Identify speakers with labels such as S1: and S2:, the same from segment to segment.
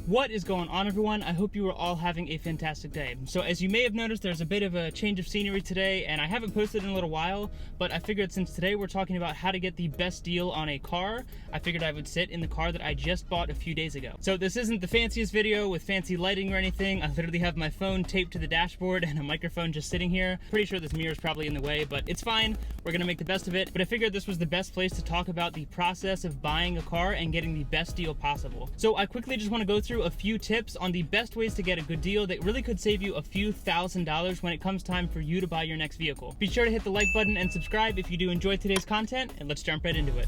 S1: What is going on, everyone? I hope you are all having a fantastic day. So as you may have noticed, there's a bit of a change of scenery today, and I haven't posted in a little while, but I figured since today we're talking about how to get the best deal on a car, I figured I would sit in the car that I just bought a few days ago. So this isn't the fanciest video with fancy lighting or anything. I literally have my phone taped to the dashboard and a microphone just sitting here. Pretty sure this mirror is probably in the way, but it's fine. We're gonna make the best of it. But I figured this was the best place to talk about the process of buying a car and getting the best deal possible. So I quickly just want to go through a few tips on the best ways to get a good deal that really could save you a few $1,000s when it comes time for you to buy your next vehicle. Be sure to hit the like button and subscribe if you do enjoy today's content, and let's jump right into it.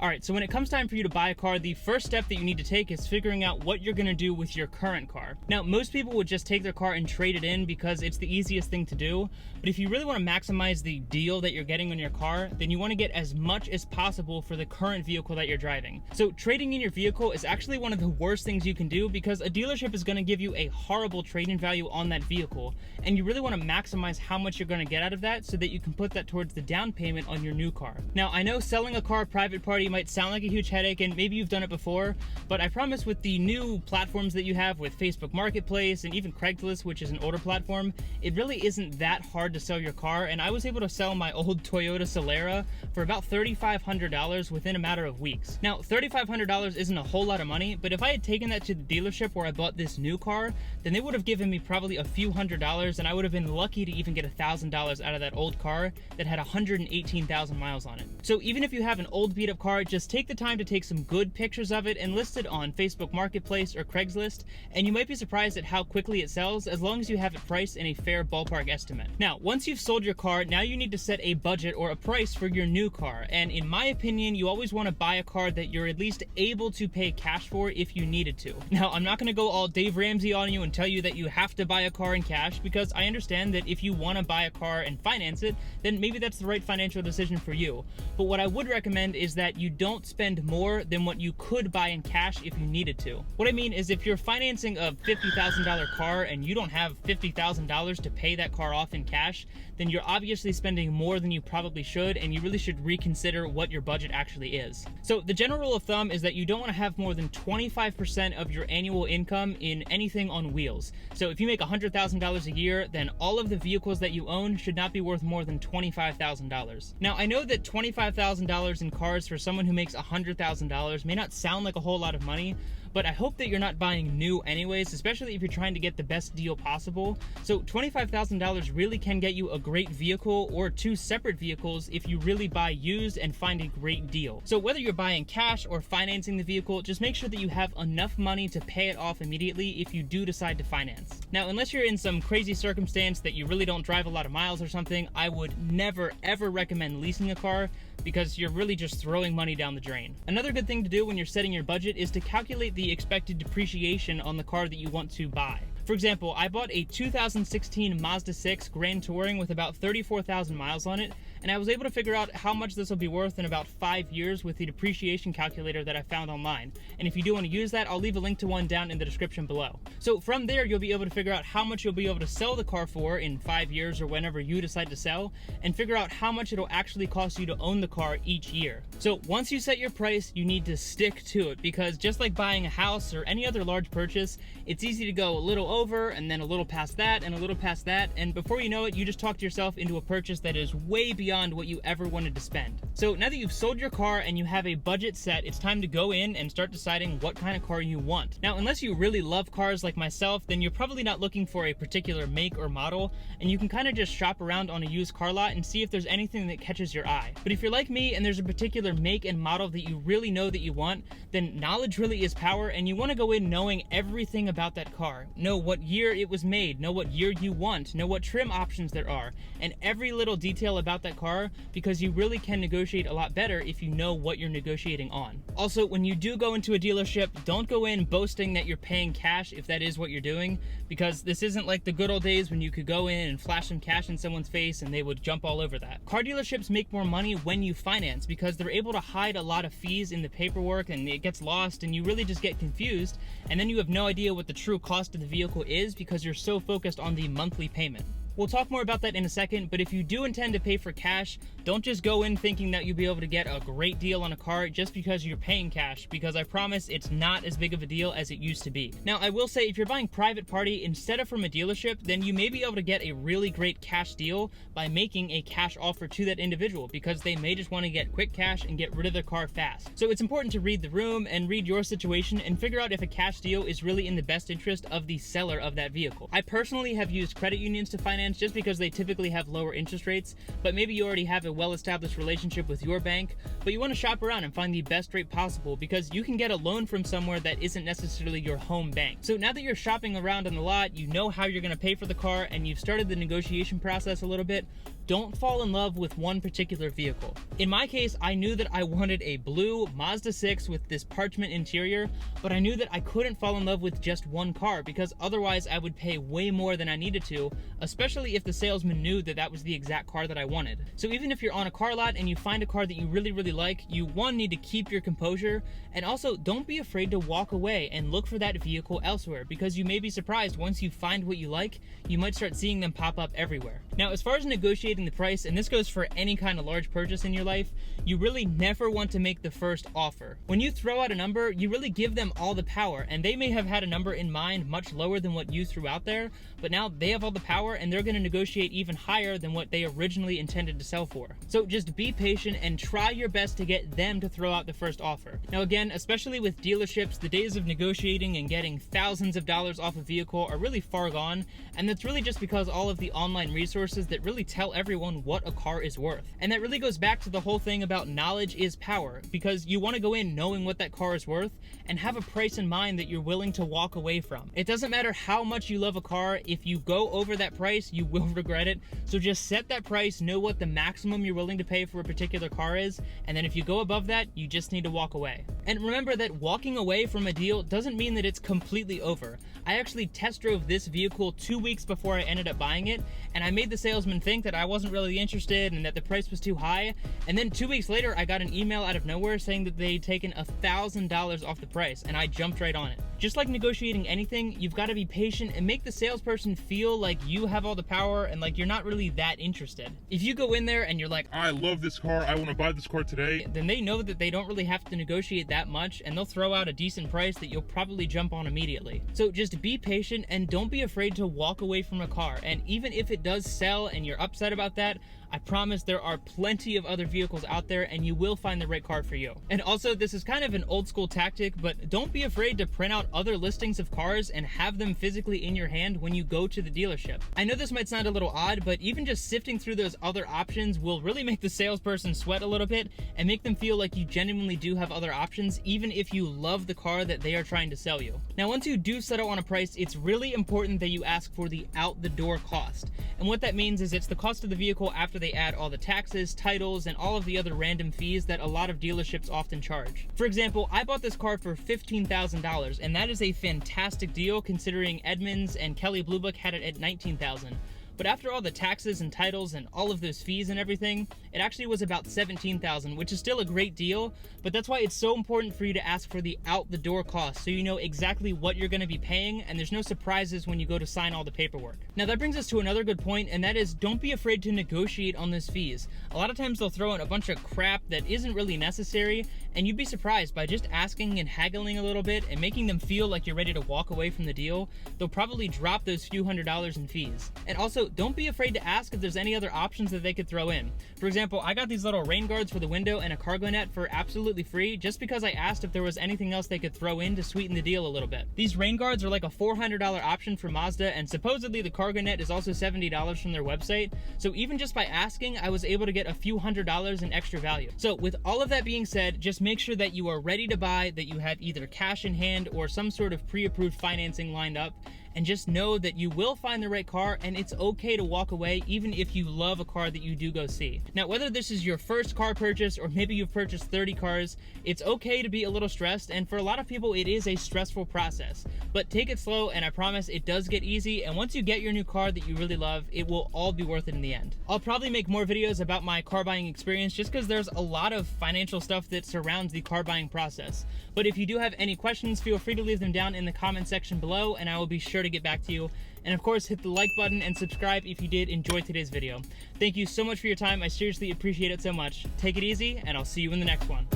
S1: All right, so when it comes time for you to buy a car, the first step that you need to take is figuring out what you're gonna do with your current car. Now, most people would just take their car and trade it in because it's the easiest thing to do, but if you really wanna maximize the deal that you're getting on your car, then you wanna get as much as possible for the current vehicle that you're driving. So trading in your vehicle is actually one of the worst things you can do because a dealership is gonna give you a horrible trade-in value on that vehicle, and you really wanna maximize how much you're gonna get out of that so that you can put that towards the down payment on your new car. Now, I know selling a car private party might sound like a huge headache, and maybe you've done it before, but I promise with the new platforms that you have with Facebook Marketplace and even Craigslist, which is an older platform, it really isn't that hard to sell your car. And I was able to sell my old Toyota Solera for about $3,500 within a matter of weeks. Now, $3,500 isn't a whole lot of money, but if I had taken that to the dealership where I bought this new car, then they would have given me probably a few $100s, and I would have been lucky to even get $1,000 out of that old car that had 118,000 miles on it. So even if you have an old beat up car, just take the time to take some good pictures of it and list it on Facebook Marketplace or Craigslist, and you might be surprised at how quickly it sells as long as you have it priced in a fair ballpark estimate. Now, once you've sold your car, now you need to set a budget or a price for your new car, and in my opinion, you always want to buy a car that you're at least able to pay cash for if you needed to. Now, I'm not going to go all Dave Ramsey on you and tell you that you have to buy a car in cash, because I understand that if you want to buy a car and finance it, then maybe that's the right financial decision for you. But what I would recommend is that you don't spend more than what you could buy in cash if you needed to. What I mean is, if you're financing a $50,000 car and you don't have $50,000 to pay that car off in cash, then you're obviously spending more than you probably should, and you really should reconsider what your budget actually is. So the general rule of thumb is that you don't want to have more than 25% of your annual income in anything on wheels. So if you make $100,000 a year, then all of the vehicles that you own should not be worth more than $25,000. Now, I know that $25,000 in cars for someone who makes $100,000 may not sound like a whole lot of money, but I hope that you're not buying new anyways, especially if you're trying to get the best deal possible. So $25,000 really can get you a great vehicle or two separate vehicles if you really buy used and find a great deal. So whether you're buying cash or financing the vehicle, just make sure that you have enough money to pay it off immediately if you do decide to finance. Now, unless you're in some crazy circumstance that you really don't drive a lot of miles or something, I would never ever recommend leasing a car, because you're really just throwing money down the drain. Another good thing to do when you're setting your budget is to calculate the expected depreciation on the car that you want to buy. For example, I bought a 2016 Mazda 6 Grand Touring with about 34,000 miles on it, and I was able to figure out how much this will be worth in about 5 years with the depreciation calculator that I found online. And if you do want to use that, I'll leave a link to one down in the description below. So from there, you'll be able to figure out how much you'll be able to sell the car for in 5 years or whenever you decide to sell, and figure out how much it'll actually cost you to own the car each year. So once you set your price, you need to stick to it, because just like buying a house or any other large purchase, it's easy to go a little over and then a little past that and a little past that, and before you know it, you just talked yourself into a purchase that is way beyond what you ever wanted to spend. So now that you've sold your car and you have a budget set, it's time to go in and start deciding what kind of car you want. Now, unless you really love cars like myself, then you're probably not looking for a particular make or model, and you can kind of just shop around on a used car lot and see if there's anything that catches your eye. But if you're like me and there's a particular make and model that you really know that you want, then knowledge really is power, and you want to go in knowing everything about that car. Know what year it was made, know what year you want, know what trim options there are, and every little detail about that car, because you really can negotiate a lot better if you know what you're negotiating on. Also, when you do go into a dealership, don't go in boasting that you're paying cash if that is what you're doing, because this isn't like the good old days when you could go in and flash some cash in someone's face and they would jump all over that. Car dealerships make more money when you finance, because they're able to hide a lot of fees in the paperwork and it gets lost and you really just get confused, and then you have no idea what the true cost of the vehicle is because you're so focused on the monthly payment. We'll talk more about that in a second, but if you do intend to pay for cash, don't just go in thinking that you'll be able to get a great deal on a car just because you're paying cash, because I promise it's not as big of a deal as it used to be. Now, I will say if you're buying private party instead of from a dealership, then you may be able to get a really great cash deal by making a cash offer to that individual, because they may just want to get quick cash and get rid of their car fast. So it's important to read the room and read your situation and figure out if a cash deal is really in the best interest of the seller of that vehicle. I personally have used credit unions to finance just because they typically have lower interest rates, but maybe you already have a well-established relationship with your bank, but you want to shop around and find the best rate possible, because you can get a loan from somewhere that isn't necessarily your home bank. So now that you're shopping around on the lot, you know how you're going to pay for the car, and you've started the negotiation process a little bit, don't fall in love with one particular vehicle. In my case, I knew that I wanted a blue Mazda 6 with this parchment interior, but I knew that I couldn't fall in love with just one car, because otherwise I would pay way more than I needed to, especially if the salesman knew that that was the exact car that I wanted. So even if you're on a car lot and you find a car that you really like, you need to keep your composure, and also don't be afraid to walk away and look for that vehicle elsewhere, because you may be surprised once you find what you like, you might start seeing them pop up everywhere. Now, as far as negotiating the price, and this goes for any kind of large purchase in your life, you really never want to make the first offer. When you throw out a number, you really give them all the power, and they may have had a number in mind much lower than what you threw out there, but now they have all the power and they're going to negotiate even higher than what they originally intended to sell for. So just be patient and try your best to get them to throw out the first offer. Now again, especially with dealerships, the days of negotiating and getting thousands of dollars off a vehicle are really far gone, and that's really just because all of the online resources that really tell everyone what a car is worth. And that really goes back to the whole thing about knowledge is power, because you want to go in knowing what that car is worth and have a price in mind that you're willing to walk away from. It doesn't matter how much you love a car, if you go over that price, you will regret it. So just set that price, know what the maximum you're willing to pay for a particular car is, and then if you go above that, you just need to walk away. And remember that walking away from a deal doesn't mean that it's completely over. I actually test drove this vehicle 2 weeks before I ended up buying it, and I made the salesman think that I wasn't really interested and that the price was too high, and then 2 weeks later I got an email out of nowhere saying that they'd taken $1,000 off the price, and I jumped right on it. Just like negotiating anything, you've got to be patient and make the salesperson feel like you have all the power and like you're not really that interested. If you go in there and you're like,
S2: I love this car, I want to buy this car today,
S1: then they know that they don't really have to negotiate that much, and they'll throw out a decent price that you'll probably jump on immediately. So just be patient and don't be afraid to walk away from a car. And even if it does sell and you're upset about that, I promise there are plenty of other vehicles out there and you will find the right car for you. And also, this is kind of an old school tactic, but don't be afraid to print out other listings of cars and have them physically in your hand when you go to the dealership. I know this might sound a little odd, but even just sifting through those other options will really make the salesperson sweat a little bit and make them feel like you genuinely do have other options, even if you love the car that they are trying to sell you. Now, once you do settle on a price, it's really important that you ask for the out the door cost. And what that means is it's the cost of the vehicle after they add all the taxes, titles, and all of the other random fees that a lot of dealerships often charge. For example, I bought this car for $15,000, and that is a fantastic deal considering Edmunds and Kelley Blue Book had it at $19,000. But after all the taxes and titles and all of those fees and everything, it actually was about $17,000, which is still a great deal, but that's why it's so important for you to ask for the out the door cost so you know exactly what you're going to be paying and there's no surprises when you go to sign all the paperwork. Now that brings us to another good point, and that is don't be afraid to negotiate on those fees. A lot of times they'll throw in a bunch of crap that isn't really necessary, and you'd be surprised by just asking and haggling a little bit and making them feel like you're ready to walk away from the deal, they'll probably drop those few $100s in fees. And also, don't be afraid to ask if there's any other options that they could throw in. For example, I got these little rain guards for the window and a cargo net for absolutely free just because I asked if there was anything else they could throw in to sweeten the deal a little bit. These rain guards are like a $400 option for Mazda, and supposedly the cargo net is also $70 from their website, so even just by asking, I was able to get a few $100s in extra value. So with all of that being said, just make sure that you are ready to buy, that you have either cash in hand or some sort of pre-approved financing lined up, and just know that you will find the right car, and it's okay to walk away even if you love a car that you do go see. Now, whether this is your first car purchase or maybe you've purchased 30 cars, it's okay to be a little stressed, and for a lot of people it is a stressful process. But take it slow, and I promise it does get easy, and once you get your new car that you really love, it will all be worth it in the end. I'll probably make more videos about my car buying experience just because there's a lot of financial stuff that surrounds the car buying process. But if you do have any questions, feel free to leave them down in the comment section below, and I will be sure to get back to you. And of course, hit the like button and subscribe if you did enjoy today's video. Thank you so much for your time. I seriously appreciate it so much. Take it easy, and I'll see you in the next one.